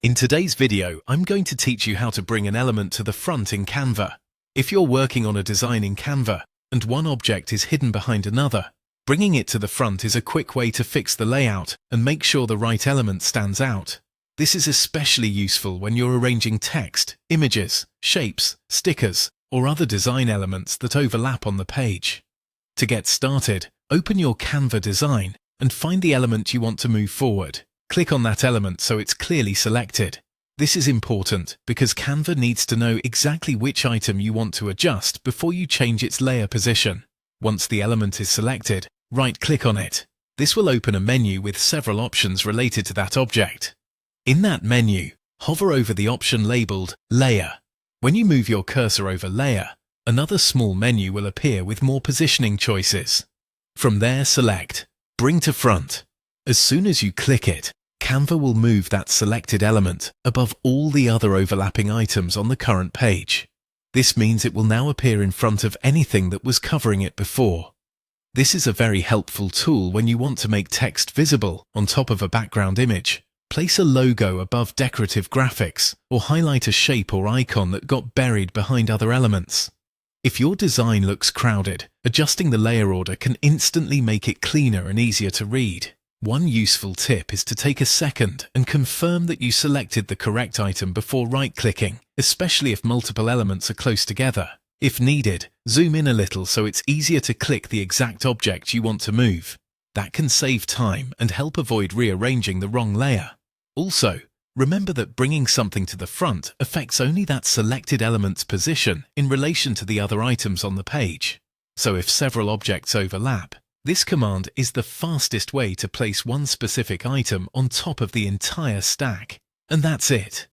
In today's video, I'm going to teach you how to bring an element to the front in Canva. If you're working on a design in Canva and one object is hidden behind another, bringing it to the front is a quick way to fix the layout and make sure the right element stands out. This is especially useful when you're arranging text, images, shapes, stickers, or other design elements that overlap on the page. To get started, open your Canva design and find the element you want to move forward. Click on that element so it's clearly selected. This is important because Canva needs to know exactly which item you want to adjust before you change its layer position. Once the element is selected, right-click on it. This will open a menu with several options related to that object. In that menu, hover over the option labeled Layer. When you move your cursor over Layer, another small menu will appear with more positioning choices. From there, select Bring to Front. As soon as you click it, Canva will move that selected element above all the other overlapping items on the current page. This means it will now appear in front of anything that was covering it before. This is a very helpful tool when you want to make text visible on top of a background image, place a logo above decorative graphics, or highlight a shape or icon that got buried behind other elements. If your design looks crowded, adjusting the layer order can instantly make it cleaner and easier to read. One useful tip is to take a second and confirm that you selected the correct item before right-clicking, especially if multiple elements are close together. If needed, zoom in a little so it's easier to click the exact object you want to move. That can save time and help avoid rearranging the wrong layer. Also, remember that bringing something to the front affects only that selected element's position in relation to the other items on the page. So if several objects overlap, this command is the fastest way to place one specific item on top of the entire stack. And that's it.